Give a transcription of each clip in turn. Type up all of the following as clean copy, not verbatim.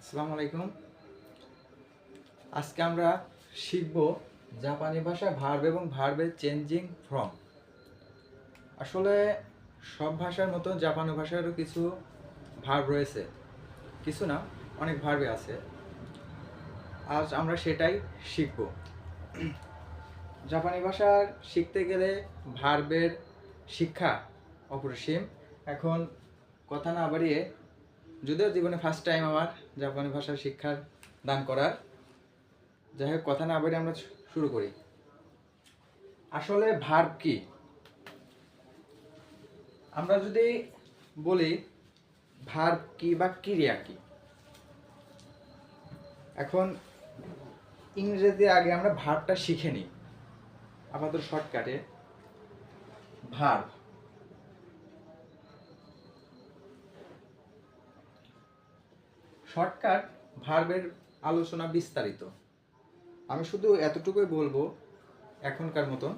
আসসালামু আলাইকুম। আজকে আমরা শিখব জাপানি ভাষায় ভার্ব এবং ভার্বের চেঞ্জিং ফর্ম। আসলে সব ভাষার মতো জাপানি ভাষারও কিছু ভার্ব রয়েছে, কিছু না, অনেক ভার্বে আছে। আজ আমরা সেটাই শিখব। জাপানি ভাষা শিখতে গেলে ভার্বের শিক্ষা অপরিসীম। এখন কথা না বাড়িয়ে, যদিও জীবনে ফার্স্ট টাইম আমার জাপানি ভাষার শিক্ষার দান করার, যাই হোক কথা না বাড়িয়ে আমরা শুরু করি। আসলে ভার্ব কি? আমরা যদি বলি ভার্ব কি বা ক্রিয়া কি, এখন ইংরেজি আগে আমরা ভার্বটা শিখে নিই আমাদের শর্টকাটে। ভার্ব শর্টকাট, ভার্বের আলোচনা বিস্তারিত। আমি শুধু এতটুকুই বলবো এখনকার মতন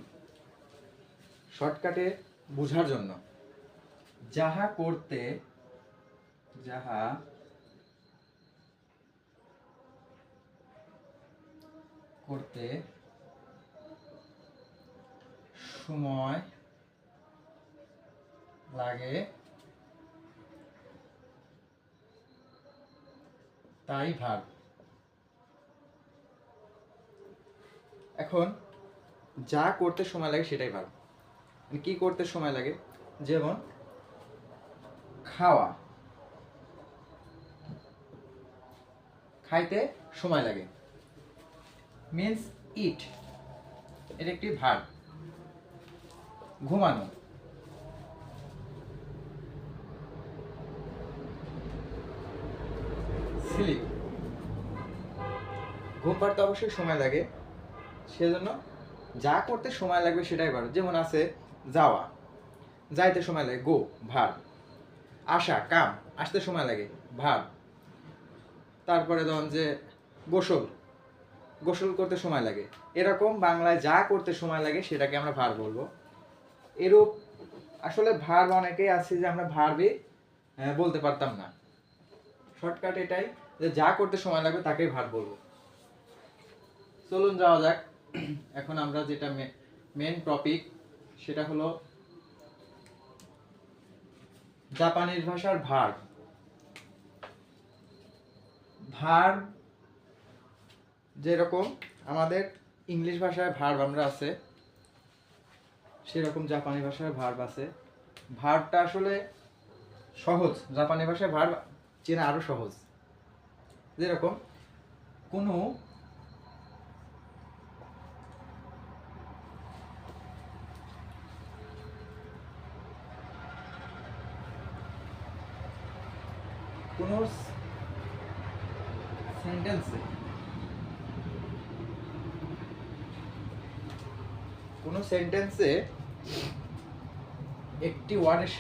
শর্টকাটে বোঝার জন্য। যাহা করতে সময় লাগে তাই ভার্ব। এখন যা করতে সময় লাগে সেটাই ভার্ব। কি করতে সময় লাগে? যেমন খাওয়া, খাইতে সময় লাগে, মিন্স ইট, এটা একটি ভার্ব। ঘুমানো, স্লিপ, ঘুম পাড়তে অবশ্যই সময় লাগে, সেজন্য যা করতে সময় লাগবে সেটাই ভার্ব। যেমন আছে যাওয়া, যাইতে সময় লাগে, গো, ভার্ব। আসা, কাম, আসতে সময় লাগে, ভার্ব। তারপরে ধরুন যে গোসল, গোসল করতে সময় লাগে। এরকম বাংলায় যা করতে সময় লাগে সেটাকে আমরা ভার্ব বলবো। এরূপ আসলে ভার্ব অনেকেই আছে যে আমরা ভার্বই বলতে পারতাম না। শর্টকাট এটাই যে যা করতে সময় লাগবে তাকেই ভার্ব বলবো। চলুন যাওয়া যাক। এখন আমরা যেটা মেন টপিক, সেটা হলো জাপানিজ ভাষার ভার্ব। ভার্ব যেরকম আমাদের ইংলিশ ভাষায় ভার্ব আমরা আছে, সেরকম জাপানি ভাষায় ভার্ব আছে। ভার্বটা আসলে সহজ, জাপানি ভাষায় ভার্ব চেনা আরো সহজ। যেরকম কোনো কোনো সেন্টেন্সে, কোনো সেন্টেন্সে একটি ওয়ার্ডের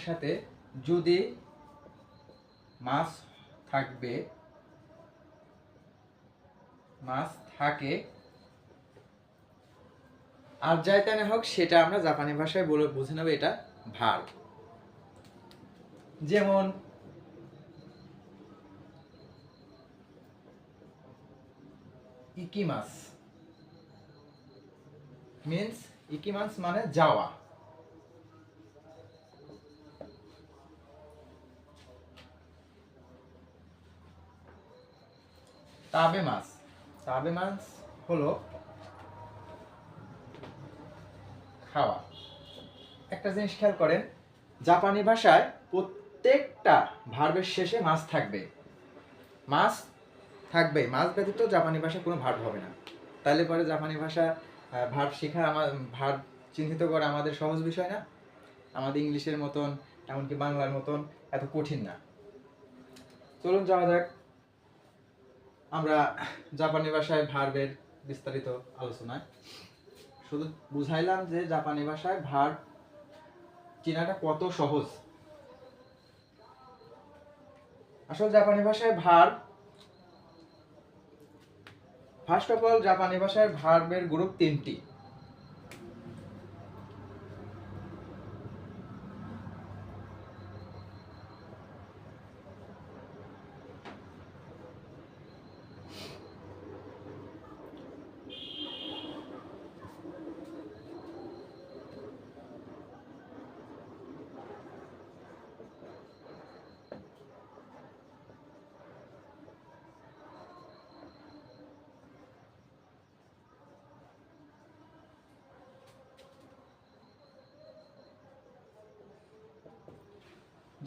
সাথে যদি মাস থাকে আর যাইতে না হোক, সেটা আমরা জাপানি ভাষায় বলে বুঝে নেব এটা ভার্ব। যেমন ইকিমাস, মিন্স ইকিমাস মানে যাওয়া। তাবেমাস হলো খাওয়া। একটা জিনিস খেয়াল করেন, জাপানি ভাষায় প্রত্যেকটা ভার্বের শেষে মাস থাকবে। মাস ব্যতীত জাপানি ভাষায় কোনো ভার্ব হবে না। তাহলে পরে জাপানি ভাষা ভার্ব শেখা, ভার্ব চিহ্নিত করা আমাদের সহজ বিষয় না। আমাদের ইংলিশের মতন, এমনকি বাংলার মতন এত কঠিন না। চলুন যাওয়া যাক আমরা জাপানি ভাষায় ভার্বের বিস্তারিত আলোচনায়। শুধু বুঝাইলাম যে জাপানি ভাষায় ভার্ব চেনাটা কত সহজ। আসলে জাপানি ভাষায় ভার্ব, ফার্স্ট অফ অল জাপানি ভাষায় ভার্বের গ্রুপ 3টি।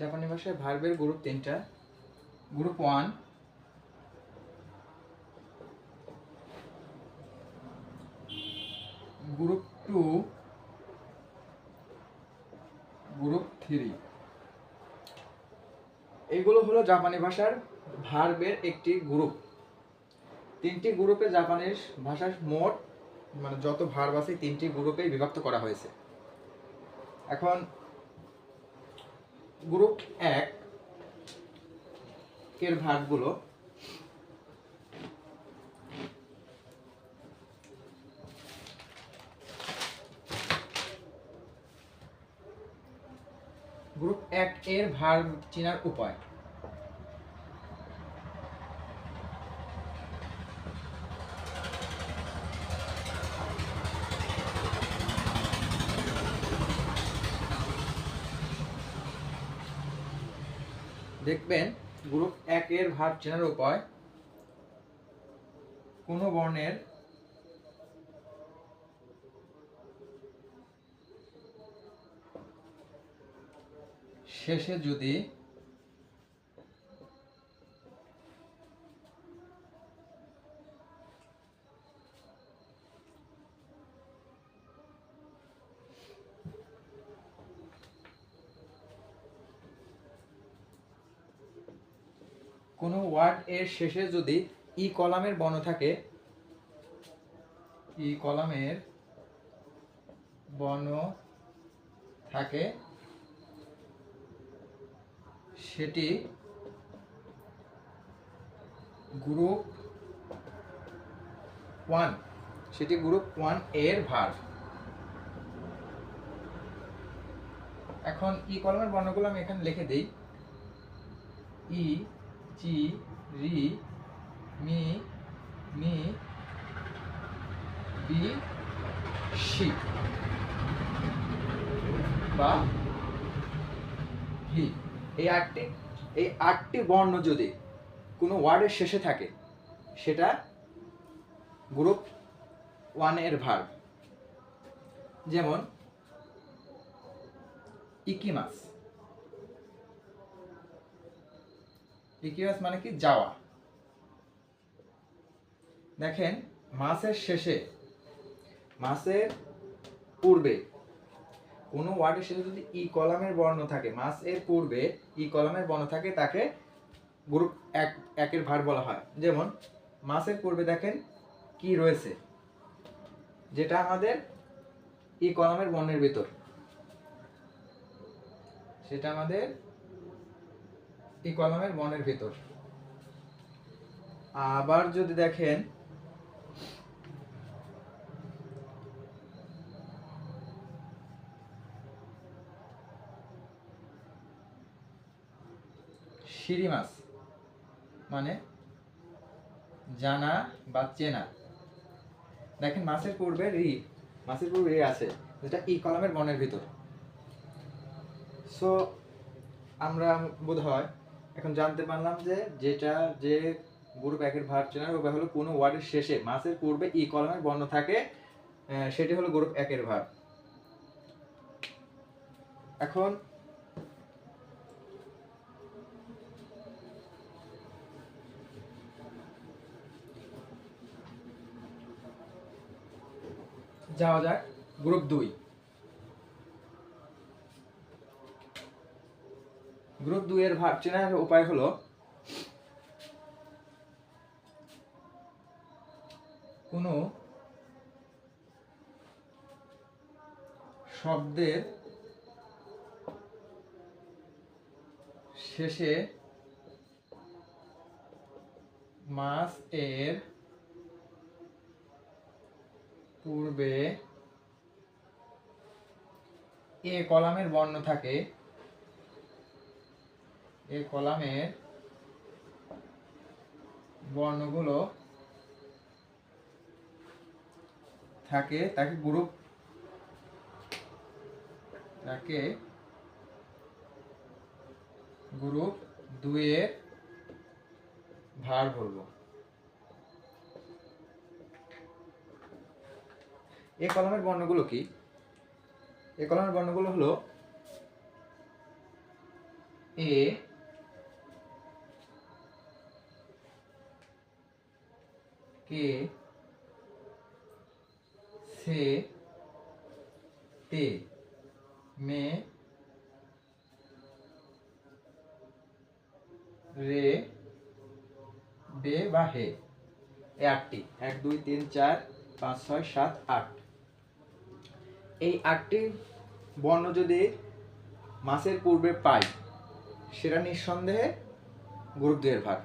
জাপানি ভাষায় ভার্বের গ্রুপ তিনটা। Group 1, group 2, group 3। এগুলো হলো জাপানি ভাষার ভার্বের একটি গ্রুপ। তিনটি গ্রুপে জাপানিজ ভাষার মোট মানে যত ভার্ব আছে তিনটি গ্রুপে বিভক্ত করা হয়েছে। এখন গ্রুপ 1 এর ভার্বগুলো গ্রুপ 1 এর ভার্ব চেনার উপায়। দেখবেন গ্রুপ 1 এর ভার্ব চেনার উপায়, কোনো বর্ণের শেষে যদি কোনো ওয়ার্ড এর শেষে যদি ই কলামের বর্ণ থাকে, ই কলামের বর্ণ থাকে, সেটি গ্রুপ 1, সেটি গ্রুপ 1 এর ভার্ব। এখন ই কলামের বর্ণগুলো আমি এখানে লিখে দেই। ই, জি, রি, মি, মি, বি, সি বা ভি। এই আটটি বর্ণ যদি কোনো ওয়ার্ডের শেষে থাকে সেটা গ্রুপ 1 এর ভার্ব। যেমন ইকিমাস, ইকিমাস মানে কি যাওয়া। দেখেন মাসের শেষে, মাসের পূর্বে কোনো ওয়ার্ডের শেষে যদি ই কলামের বর্ণ থাকে, মাস এর পূর্বে ই কলামের বর্ণ থাকে, তাকে গ্রুপ 1 এর ভার্ব বলা হয়। যেমন মাসের পূর্বে দেখেন কি রয়েছে, যেটা আমাদের ই কলামের বর্ণের ভিতর, সেটা আমাদের ই কলামের বর্ণের ভিতর। আবার যদি দেখেন শিরিমাস মানে জানা বা চেনা। দেখেন মাসের পূর্বে রি, মাসের পূর্বে রি আছে, যেটা ই কলামের বর্ণের ভিতর। সো আমরা বোধহয় এখন জানতে পারলাম যে যেটা যে গ্রুপ 1 এর ভার্ব চেনার উপায় হলো কোনো ওয়ার্ডের শেষে মাসের পূর্বে ই কলামের বর্ণ থাকে, সেটি হলো গ্রুপ 1 এর ভার্ব। এখন যাওয়া যাক গ্রুপ 2। গ্রুপ 2 এর ভার্ব চেনার উপায় হলো কোনো শব্দের শেষে মাস এর পূর্বে এ কলামের বর্ণ থাকে, এ কলামের বর্ণগুলো থাকে, তাকে গ্রুপ 2 এর ভার্ব বলবো। এই কলামের বর্ণগুলো কি? এই কলামের বর্ণগুলো হলো এ কে সে তে মে রে বে বা হে, এই 8টি 1 2 3 4 5 6 7 8, এই 8টি বর্ণ যদি মাসের পূর্বে পাই সেটা নিঃসন্দেহে গ্রুপ 2 এর ভাগ।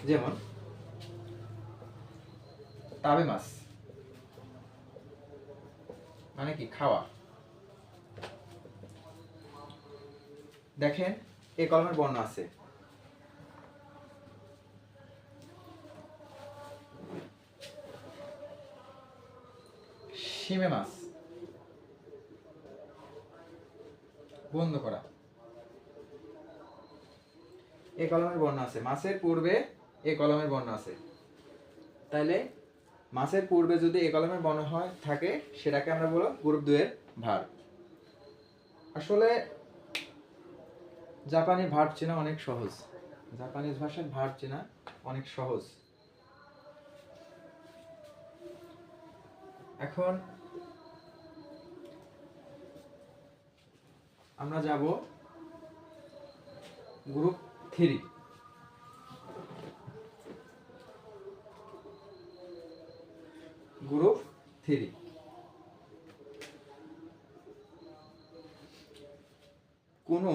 যেমন তাবে মাস মানে কি খাওয়া। দেখেন এই কলমের বর্ণ আছে, শিমে মাছ বন্ধ করা, এই কলমের বর্ণ আছে, মাছের পূর্বে এই কলমের বর্ণ আছে। তাইলে মাছের পূর্বে যদি এই কলমের বর্ণ হয় থাকে সেটাকে আমরা বলবো গ্রুপ 2 এর ভার্ব। আসলে জাপানি ভার্ব চেনা অনেক সহজ, জাপানিজ ভাষার ভার্ব চেনা অনেক সহজ। এখন আমরা যাব গ্রুপ 3। গ্রুপ 3 কোনো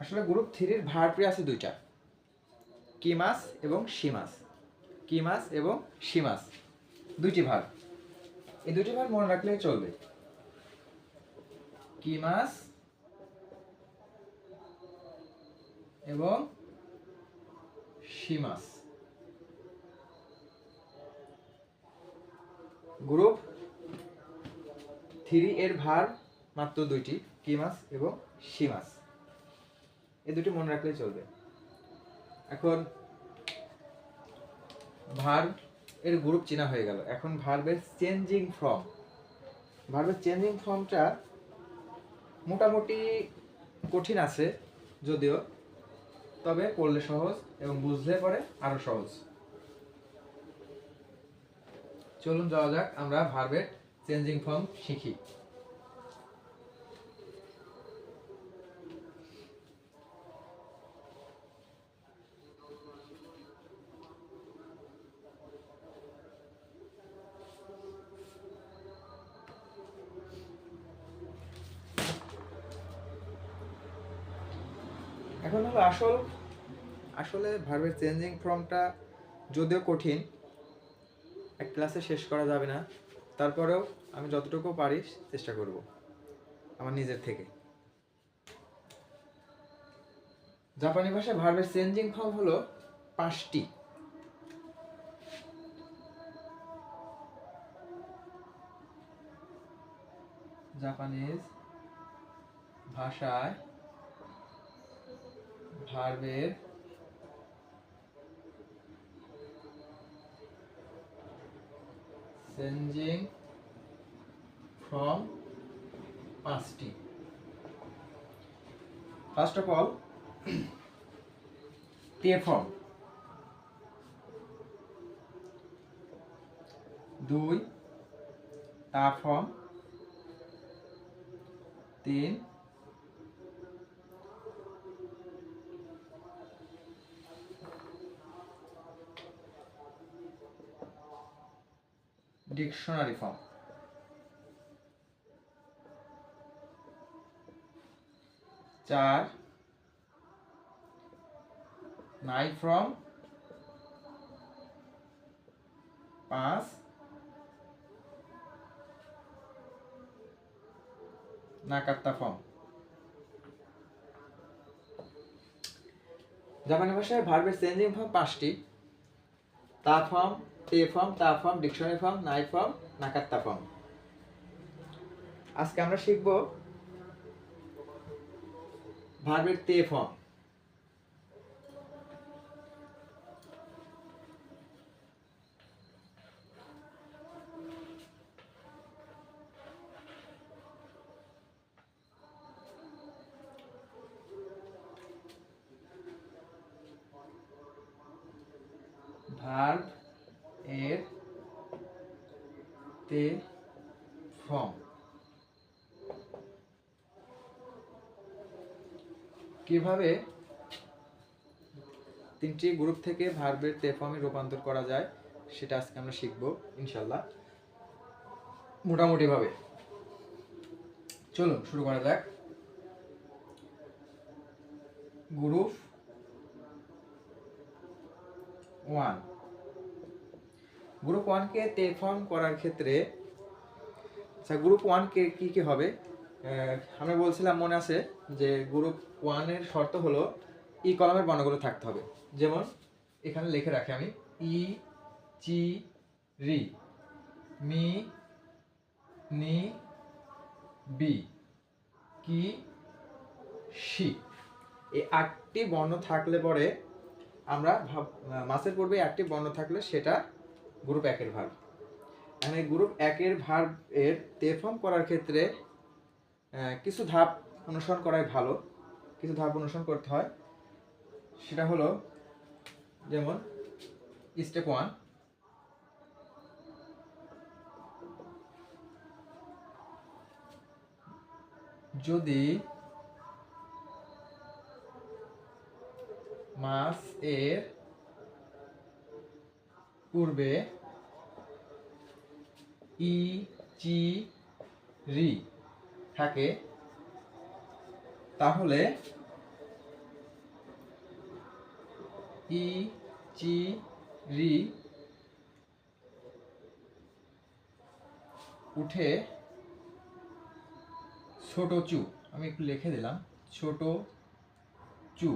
আসলে গ্রুপ 3 এর ভার্বই আছে দুইটা, কিমাস এবং শিমাস। কিমাস এবং শিমাস দুইটি ভার্ব, এই দুইটি ভার্ব মনে রাখলেই চলবে। কিমাস এবং শিমাস। গ্রুপ 3 এর ভার্ব মাত্র দুইটি, কিমাস এবং শিমাস, এই দুটি মনে রাখলেই চলবে। এখন ভার্ব এর গ্রুপ চেনা হয়ে গেল, এখন ভার্বের চেঞ্জিং ফর্ম। ভার্বের চেঞ্জিং ফর্মটা মোটামুটি কঠিন আছে যদিও, তবে পড়লে সহজ এবং বুঝলে পরে আরো সহজ। চলুন যাওয়া যাক, আমরা ভার্বের চেঞ্জিং ফর্ম শিখি। এখন হলো আসলে ভার্বের চেঞ্জিং ফর্মটা যদিও কঠিন, এক ক্লাসে শেষ করা যাবে না, তারপরেও আমি যতটুকু পারি চেষ্টা করব আমার নিজের থেকে। জাপানি ভাষায় ভার্বের চেঞ্জিং ফর্ম হলো 5টি। জাপানিজ ভাষায় ভার্বের চেঞ্জিং ফর্ম 5টি। ফার্স্ট অফ অল তে ফর্ম, 2 তা ফর্ম, 3 ডিকশনারি ফর্ম, 4 নাই ফর্ম, 5 নাকাত্তা ফর্ম। জাপানি ভাষায় ভার্বের চেঞ্জিং ফর্ম 5টি, তা ফর্ম, তে ফর্ম, তা ফর্ম, ডিকশনারি ফর্ম, নাই ফর্ম, নাকাত্তা ফর্ম। আজকে আমরা শিখব ভার্বের তে ফর্ম। ভার্ব এর তে ফর্ম কিভাবে তিনটি গ্রুপ থেকে ভার্বের তে ফর্মে রূপান্তর করা যায় সেটা আজকে আমরা শিখবো ইনশাল্লাহ মোটামুটি ভাবে। চলুন শুরু করা যাক। গ্রুপ 1, গ্রুপ 1 কে তে ফর্ম করার ক্ষেত্রে আচ্ছা গ্রুপ 1 কে কি কি হবে আমরা বলছিলাম মনে আছে যে গ্রুপ 1 এর শর্ত হলো ই কলামের বর্ণগুলো থাকতে হবে। যেমন এখানে লিখে রাখি আমি ই চি রি মি নি বি কি সি এই 8টি বর্ণ থাকলে পরে আমরা মাসের পূর্বে 8টি বর্ণ থাকলে সেটা গ্রুপ 1 এর ভার্ব। এখানে গ্রুপ 1 এর ভার্ব এর তে ফর্ম করার ক্ষেত্রে কিছু ধাপ অনুসরণ করাই ভালো, কিছু ধাপ অনুসরণ করতে হয়। সেটা হলো যেমন স্টেপ 1, যদি মাস এর পূর্বে ই চি রি থাকে তাহলে ই চি রি উঠে ছোট চু, আমি একটু লিখে দিলাম ছোট চু,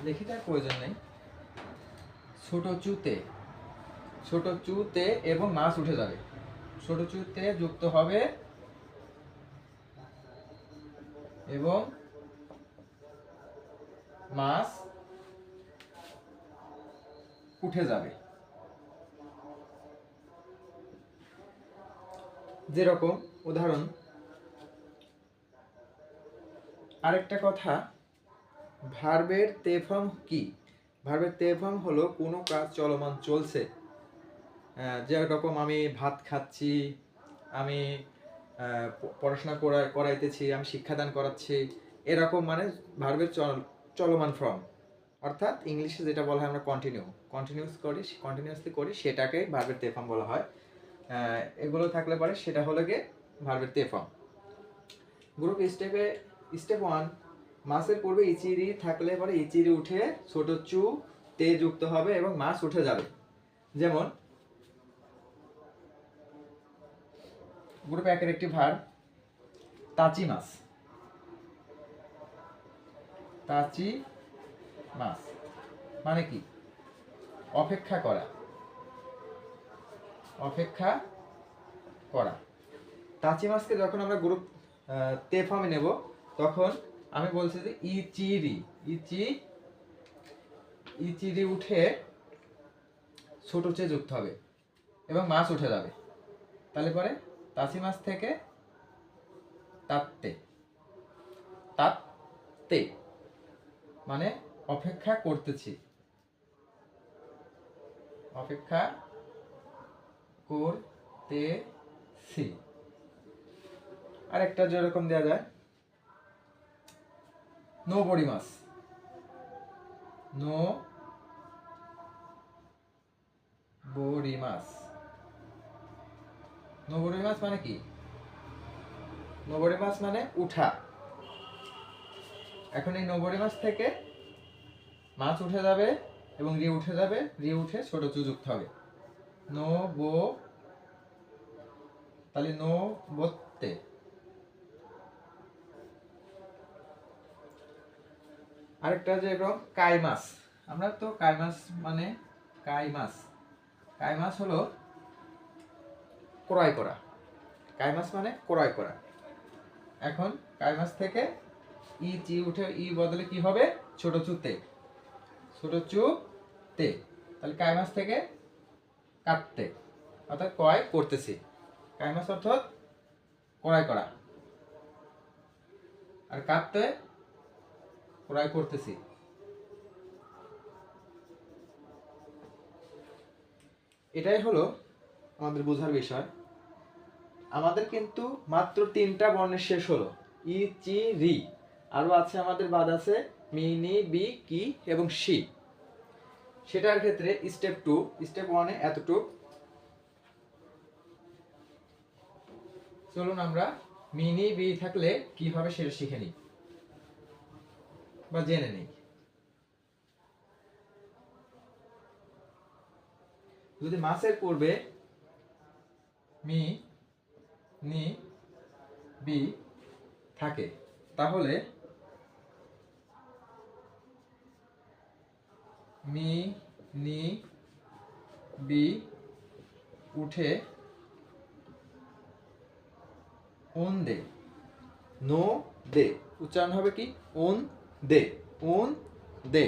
লিখে দেওয়ার প্রয়োজন নেই, ছোট চুতে, ছোট চুতে এবং মাছ উঠে যাবে, ছোট চুতে যুক্ত হবে এবং মাছ উঠে যাবে। যেরকম উদাহরণ আরেকটা কথা, ভার্বের তে ফর্ম কি? ভার্বের তে ফর্ম হলো কোনো কাজ চলমান চলছে, যেরকম আমি ভাত খাচ্ছি, আমি পড়াশোনা করাইতেছি, আমি শিক্ষাদান করাচ্ছি, এরকম মানে ভার্বের চলমান ফর্ম, অর্থাৎ ইংলিশে যেটা বলা হয় আমরা কন্টিনিউয়াসলি করি সেটাকে ভার্বের তে ফর্ম বলা হয়। এগুলো থাকলে পরে সেটা হলো গিয়ে ভার্বের তে ফর্ম। গ্রুপ স্টেপ 1, মাসের পূর্বে ইচিরি থাকলে পরে ইচিরি উঠে ছোট চু তে যুক্ত হবে এবং মাছ উঠে যাবে। যেমন গ্রুপ 1 এর একটি ভার্ব তাচি মাছ, তাচি মাছ মানে কি? অপেক্ষা করা, অপেক্ষা করা। তাচি মাছকে যখন আমরা গ্রুপ তে ফর্মে নেব তখন আমি বলছি যে ইচিরি উঠে ছোট চে যুক্ত হবে এবং মাছ উঠে যাবে। তাহলে পরে তাচি মাছ থেকে তাত্তে, তাত্তে মানে অপেক্ষা করতেছি, অপেক্ষা করতেছি। আরেকটা যেরকম দেওয়া যায় নো বড়ি মাছ, নো বড়ি মাছ, নো বড়ি মাছ মানে কি? নো বড়ি মাছ মানে উঠা। এখন এই নো বড়ি মাছ থেকে মাছ উঠে যাবে এবং রি উঠে যাবে, রি উঠে ছোট চু যুক্ত হবে, নো বো, তাহলে নো বত্তে। আরেকটা যেরকম কাই মাছ, আমরা তো কাই মাছ মানে কাই মাছ হলো ক্রয় করা, কাই মাছ মানে ক্রয় করা। এখন কাই মাছ থেকে ই চি উঠে ই বদলে কি হবে? ছোট চুতে, ছোট চু তে, তাহলে কাই মাছ থেকে কাটতে, অর্থাৎ ক্রয় করতেছি। কাই মাছ অর্থাৎ ক্রয় করা, আর কাটতে ক্রয় করতেছি। এটাই হলো আমাদের বোঝার বিষয়। আমাদের কিন্তু মাত্র 3টা বর্ণের শেষ হলো, ই, চি, রি। আরও আছে আমাদের বাদ আছে মি, নি, বি, কি এবং সি। সেটার ক্ষেত্রে স্টেপ 2, স্টেপ 1-এ এতটুক। চলুন আমরা মি, নি, বি থাকলে কিভাবে সেটা শিখে নিই বা জেনে নিই। যদি মাসের পূর্বে মি, নি, বি থাকে তাহলে মি, নি, বি উঠে ওন দে, নো দে। উচ্চারণ হবে কি? ওন দে, ওন দে,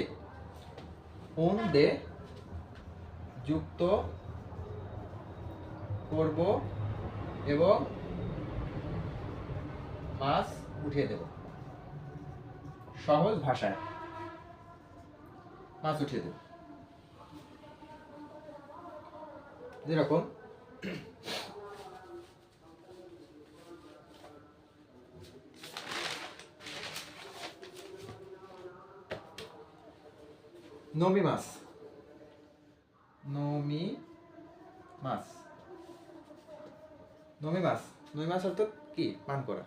ওন দে যুক্ত করব এবং মাছ উঠিয়ে দেব। সহজ ভাষায় মাছ উঠিয়ে দেব। যেরকম নমি মাছ, নমি মাছ, নমি মাছ, নমি মাছ অর্থাৎ কি? পান করা,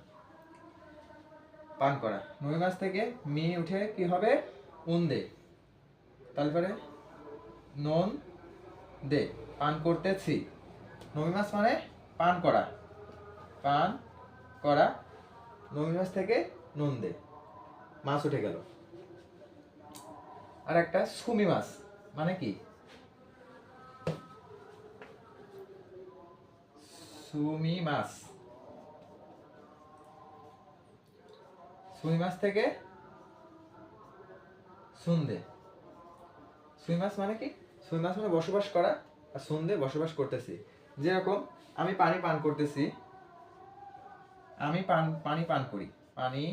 পান করা। নমি মাছ থেকে মি উঠে কি হবে? উন দে। তারপরে নন দে, পান করতেছি। নমি মাছ মানে পান করা, পান করা। নমি মাছ থেকে নুন দে, মাছ উঠে গেল। আর একটা সুমি মাছ মানে কি? সুমি মাছ, সুমি মাছ থেকে সুন্দে। সুই মাছ মানে কি? সুই মাছ মানে বসবাস করা, আর সুন্দে বসবাস করতেছি। যেরকম আমি পানি পান করতেছি, আমি পানি পান করি, পানি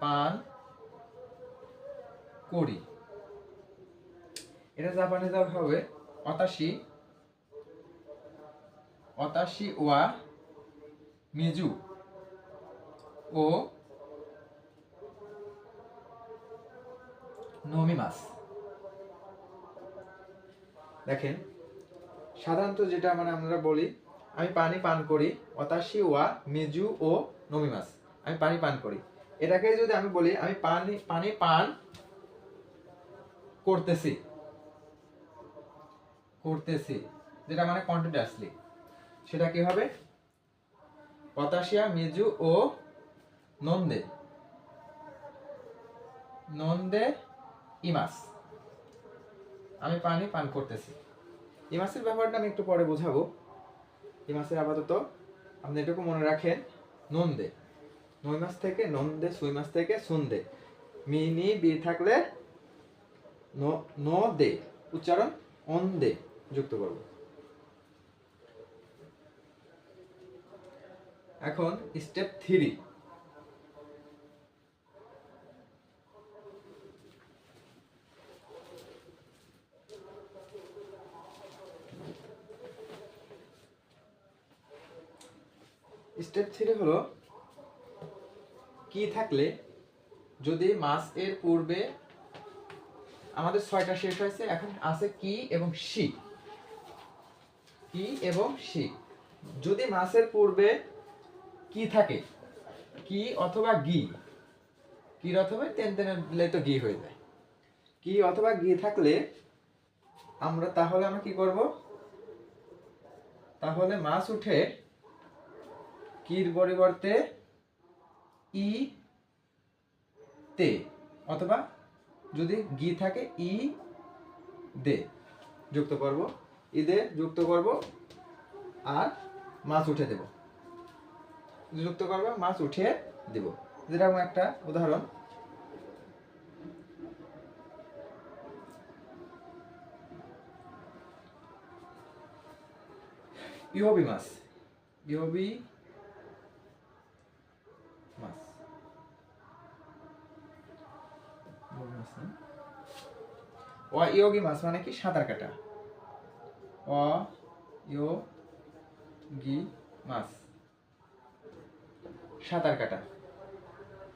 পান করি। এটা জাপানিজ হবে অতাশি, অতাশি ওয়া মিজু ও নমি মাছ। দেখেন সাধারণত যেটা মানে আমরা বলি, আমি পানি পান করি, অতাশি ওয়া মিজু ও নমি মাছ, আমি পানি পান করি। এটাকে যদি আমি বলি আমি পানি পান করতেছি, করতেছি, যেটা মানে কন্টিনিউয়াসলি, সেটা কি হবে? পটাশিয়া মিজু ও নন্দে, নন্দে ইমাস, আমি পানি পান করতেছি। ইমাসের ব্যাপারটা আমি একটু পরে বোঝাবো। ইমাসের আপাতত আপনি এটুকু মনে রাখেন, নন্দে, নই মাস থেকে নন্দে, সুই মাস থেকে সুন্দে। মিনি বি থাকলে নো দে, উচ্চারণ অন দে যুক্ত করব। এখন স্টেপ 3। স্টেপ 3 হলো কি থাকলে, যদি মাস এর পূর্বে আমাদের 6টা শেষ হয়েছে, এখন আছে কি এবং সি, কি এবং সি। যদি মাসের পূর্বে কি থাকে, কি অথবা গি, কি অথবা তেন দিলে তো গি হয়ে যায়। কি অথবা গি থাকলে তাহলে আমরা কি করব? তাহলে মাস উঠে কির পরিবর্তে ই তে, অথবা যদি গি থাকে ই দে যুক্ত করব, ই দে যুক্ত করব আর মাছ উঠে দেব, যুক্ত করব মাছ উঠিয়ে দেব। যেরকম একটা উদাহরণ, ইহবি মাছ, ইহবি মাছ, ইয়োগি মাছ মানে কি? সাঁতার কাটা। অ ইয় গি মাছ। সাঁতার কাটা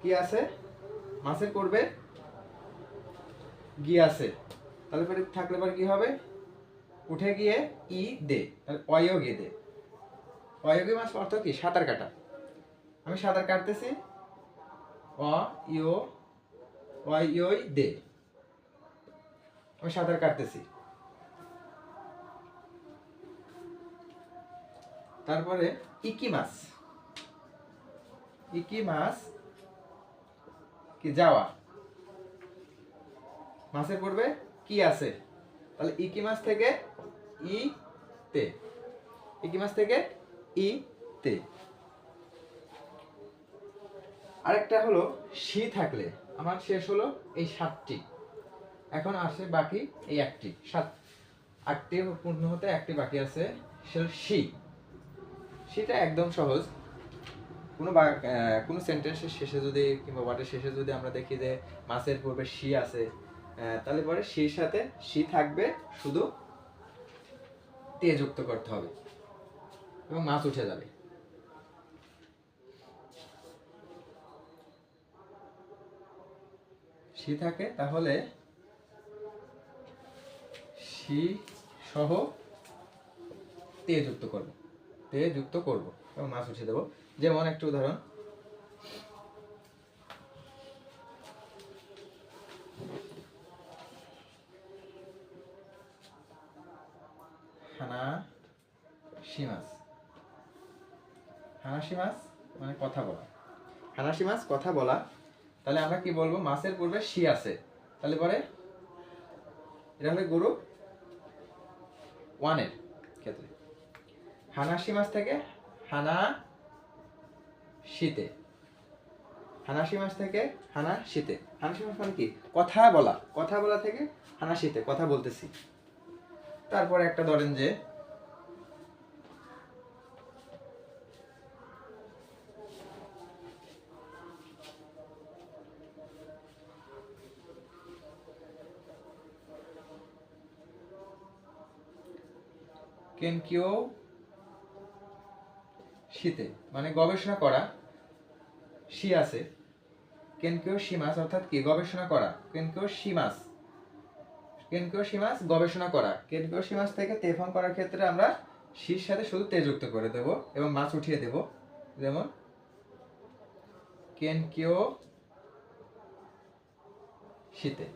কি আছে, মাছের পূর্বে গি আছে, তাহলে পরে থাকলে পরে কি হবে, উঠে গিয়ে ই দে, তাহলে অয়োগে দে। অয়োগে মাছ অর্থ কি, সাঁতার কাটা। আমি সাঁতার কাটতেছি, অ ইয় অয়ই দে, আমি সাঁতার কাটতেছি। তারপরে ইকি মাছ, ইকি মাছ কি যাওয়া, মাছের পূর্বে কি আছে, তাহলে ইকি মাছ থেকে ই তে, ইকি মাছ থেকে ই তে। আরেকটা হলো সি থাকলে, আমার শেষ হলো এই 7টি, এখন আসে বাকি এই একটি, 8টি পূর্ণ হতে একটি বাকি আছে, সি। সেটা একদম সহজ। কোনো সেন্টেন্সের শেষে যদি কিংবা ওয়ার্ডের শেষে যদি আমরা দেখি যে মাছের পূর্বে সি আছে, তাহলে পরে সির সাথে সি থাকবে, শুধু তে যুক্ত করতে হবে এবং মাছ উঠে যাবে। সি থাকে তাহলে সি সহ তে যুক্ত করব, তে যুক্ত করব এবং মাছ উঠে দেব। যেমন একটা উদাহরণ, হানাসি মাছ। হানাসি মাছ মানে কথা বলা, হানাসি মাছ কথা বলা। তাহলে আমরা কি বলবো, মাছের পূর্বে সি আছে, তাহলে পরে এটা হলো গ্রুপ 1 এর ক্ষেত্রে। হানাসি মাছ থেকে হানা শীতে, হানাসি মাছ থেকে হানা শীতে। হানাসি মাছ মানে কি, কথা বলা, কথা বলা থেকে হানা শীতে, কথা বলতেছি। তারপরে একটা ধরেন যে কেনকিও শীতে মানে গবেষণা করা, শি আছে, কেনকিও শি মাছ অর্থাৎ কি, গবেষণা করা। কেনকিও শি মাছ, কেনকিও শি মাছ গবেষণা করা। কেনকিও শি মাছ থেকে তে ফর্ম করার ক্ষেত্রে আমরা শির সাথে শুধু তে যুক্ত করে দেব এবং মাছ উঠিয়ে দেব। যেমন কেনকিও শীতে।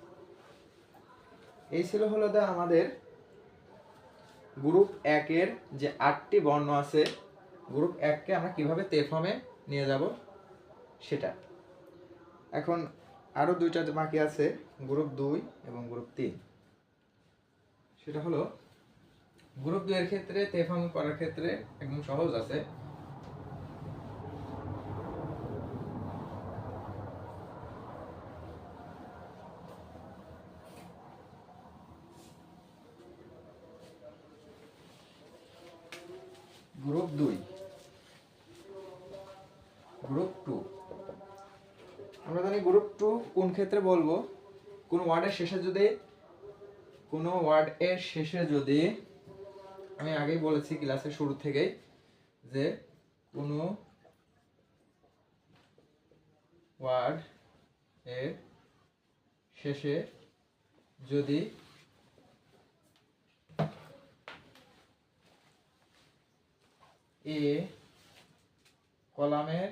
এই ছিল হলো আমাদের গ্রুপ 1 এর যে 8টি বর্ণ আছে, গ্রুপ 1 কে আমরা কিভাবে তে ফর্মে নিয়ে যাব সেটা। এখন আরো 2টা বাকি আছে, গ্রুপ 2 এবং গ্রুপ 3। সেটা হলো গ্রুপ 2 এর ক্ষেত্রে তে ফর্ম করার ক্ষেত্রে একদম সহজ আছে। গ্রুপ 2, গ্রুপ 2, আমরা জানি গ্রুপ 2 কোন ক্ষেত্রে বলবো, কোন ওয়ার্ডের শেষে যদি, কোন ওয়ার্ডের শেষে যদি, আমি আগেই বলেছি ক্লাসের শুরু থেকেই যে কোন ওয়ার্ড এর শেষে যদি এ কলামের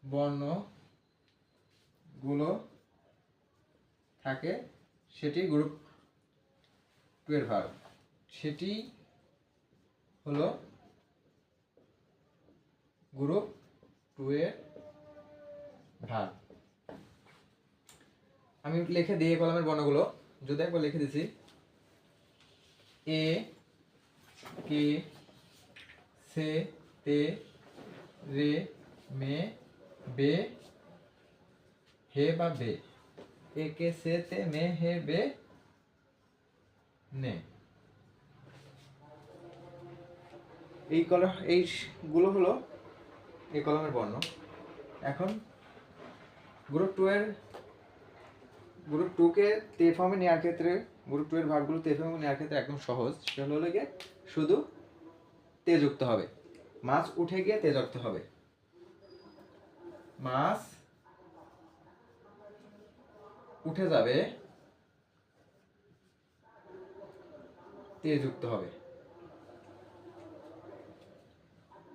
বর্ণগুলো থাকে সেটি গ্রুপ 2 এর ভাগ, সেটি হলো গ্রুপ 2 এর ভাগ। আমি লিখে দিই কলামের বর্ণগুলো, যদি একবার লিখে দিছি, এ কে সে তে রে মে বে হে বা বে, এ কে সে তে মে হে বে নে। এইগুলো হলো এই কলমের বর্ণ। এখন গ্রুপ 2 এর গ্রুপ 2 কে তে ফর্মে নেওয়ার ক্ষেত্রে, গ্রুপ 2 এর ভার্বগুলো তে ফর্মে নেওয়ার ক্ষেত্রে একদম সহজ। সেটা হলো গিয়ে শুধু তে যুক্ত হবে, মাছ উঠে গিয়ে তে যুক্ত হবে, মাছ উঠে যাবে তে যুক্ত হবে,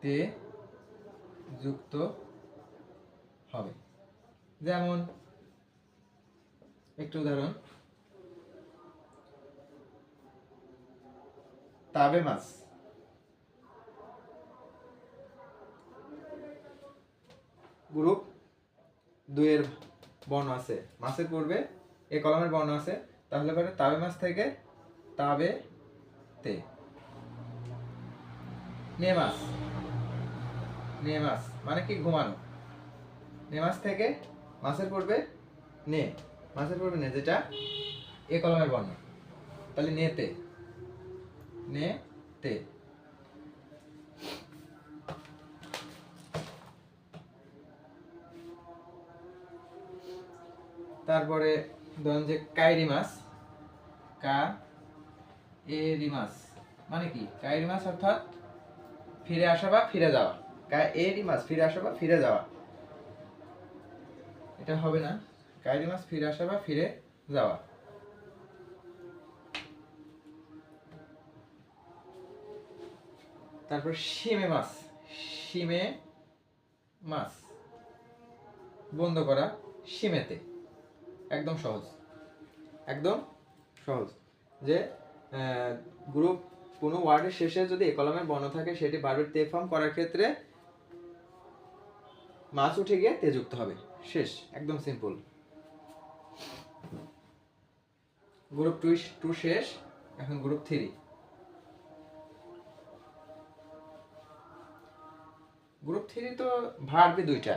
তে যুক্ত হবে। যেমন একটু উদাহরণ, তাবে মাছ, গ্রুপ 2 এর বর্ণ আছে, মাছের পূর্বে এ কলমের বর্ণ আছে, তাহলে পরে তাবে মাছ থেকে তাবে তে। নে মাছ, নে মাছ মানে কি ঘুমানো, নে মাছ থেকে মাছের পূর্বে নে, মাছের পূর্বে নে যেটা এ কলমের বর্ণ, তাহলে নে তে, নে তে। তারপরে ধরেন যে কাইরি মাছ, কা এ রি মাছ মানে কি, কাইরি মাছ অর্থাৎ ফিরে আসা বা ফিরে যাওয়া, কা এ রি মাছ ফিরে আসা বা ফিরে যাওয়া, এটা হবে না, কাইরি মাছ ফিরে আসা বা ফিরে যাওয়া। তারপর শিমে মাছ, শিমে মাছ বন্ধ করা, শিমেতে। একদম সহজ, একদম সহজ। যে গ্রুপ কোনো ওয়ার্ডের শেষে যদি এ কলমের বর্ণ থাকে সেটি ভার্বের তে ফর্ম করার ক্ষেত্রে মাছ উঠে গিয়ে তে যুক্ত হবে, শেষ, একদম সিম্পল। গ্রুপ 2 শেষ, এখন গ্রুপ 3। গ্রুপ 3 তো ভার্বে দুইটা,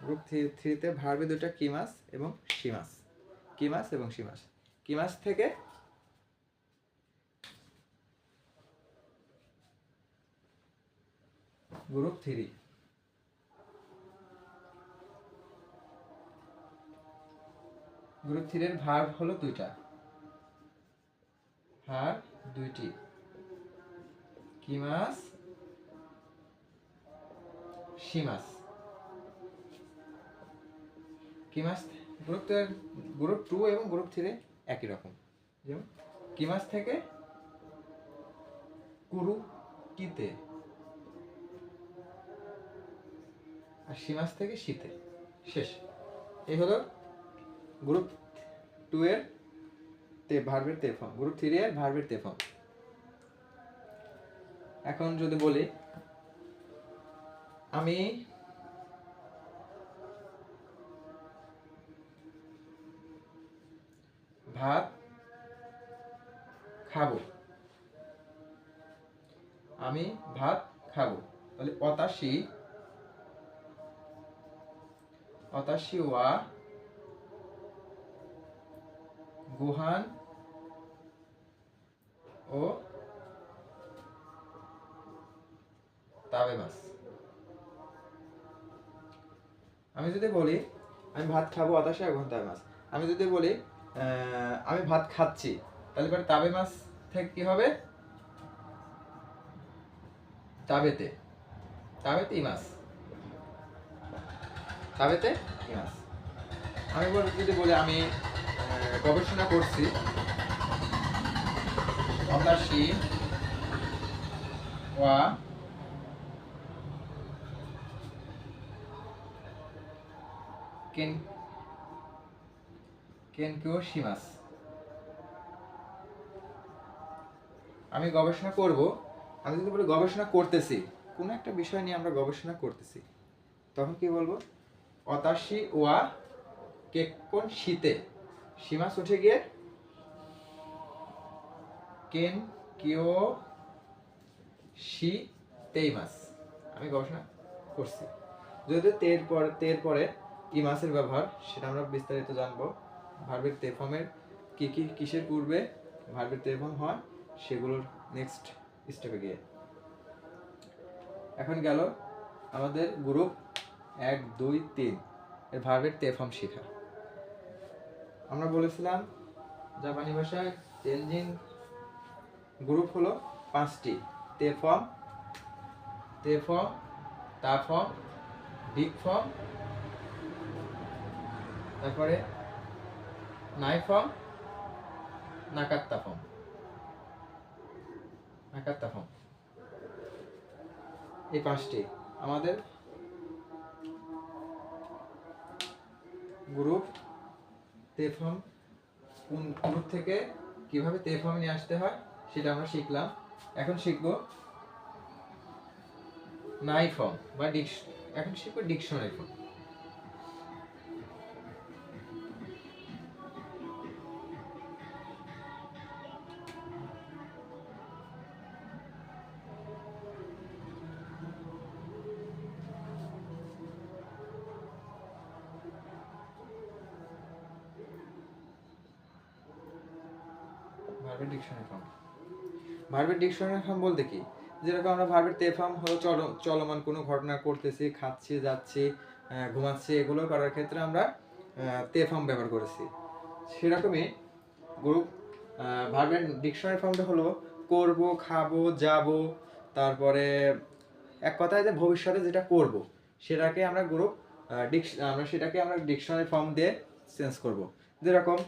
গ্রুপ 3 তে ভার্বে দুইটা, কি মাছ এবং সি মাছ, কি মাছ এবং সি মাছ। কি মাছ থেকে গ্রুপ 3, গ্রুপ 3 এর ভার্ব হলো দুইটা, ভার্ব দুইটি, কি মাছ, সি মাছ। কি মাছ গ্রুপ 2 এবং গ্রুপ 3 একই রকম, যেমন কি মাছ থেকে কুরু কিতে, আর সি মাছ থেকে শীতে, শেষ। এই হলো গ্রুপ 2 এর ভার্বের তে ফর্ম, গ্রুপ 3 এর ভার্বের তে ফর্ম। এখন যদি বলি আমি ভাত খাবো, আমি ভাত খাবো, তাহলে অতাশি, অতাশি ওয়া গুহান ও তাবে মাছ। আমি যদি বলি আমি ভাত খাবো, অতাশি আর গুহান তাবে মাছ। আমি যদি বলি আমি ভাত খাচ্ছি, তাহলে পরে তাবে মাছ থেকে কি হবে, তাবেতে, তাবেতে ই মাছ, তাবেতে ই মাছ। আমি যদি বলি আমি গবেষণা করছি, অতাশি ওয়া কেন কেনকিও সি মাছ। আমি গবেষণা করব, আমি যদি বলি গবেষণা করতেছি, কোনো একটা বিষয় নিয়ে আমরা গবেষণা করতেছি, তখন কি বলবো, অতাশি ওয়া কেক্কন শীতে, সি মাছ উঠে গিয়ে কেন কিও শি তেই মাছ, আমি গবেষণা করছি। যদি তের পরে ই মাছের ব্যবহার, সেটা আমরা বিস্তারিত জানবো। ভার্বের তে ফর্মের কি কি কিসের পূর্বে ভার্বের তে ফর্ম হয় সেগুলোর নেক্সট স্টেপে গিয়ে। এখন গেল আমাদের গ্রুপ 1, 2, 3 এর ভার্বের তে ফর্ম শেখা। আমরা বলেছিলাম জাপানি ভাষায় চেঞ্জিং গ্রুপ হলো 5টি। তে ফর্ম, তা ফর্ম, ডিক ফর্ম, তারপরে নাই ফর্ম, নাকাত্তা ফর্ম। এই 5টি আমাদের গ্রুপ। তে ফর্ম কোন গ্রুপ থেকে কিভাবে তে ফর্ম নিয়ে আসতে হয় সেটা আমরা শিখলাম। এখন শিখব নাই ফর্ম বা এখন শিখব ডিকশনারি ফর্ম। ভার্বের ডিকশনারি ফর্ম। ভার্বের ডিকশনারি ফর্ম বলতে কি, যেরকম আমরা ভার্বের তে ফর্ম হলো চলমান কোনো ঘটনা করতেছি, খাচ্ছি, যাচ্ছি, ঘুমাচ্ছি, এগুলো করার ক্ষেত্রে আমরা তে ফর্ম ব্যবহার করেছি। সেরকমই গ্রুপ ভার্বের ডিকশনারি ফর্মটা হলো করব, খাবো, যাব, তারপরে এক কথায় যে ভবিষ্যতে যেটা করব সেটাকে আমরা গ্রুপ আমরা সেটাকে আমরা ডিকশনারি ফর্ম দিয়ে চেঞ্জ করব। যেরকম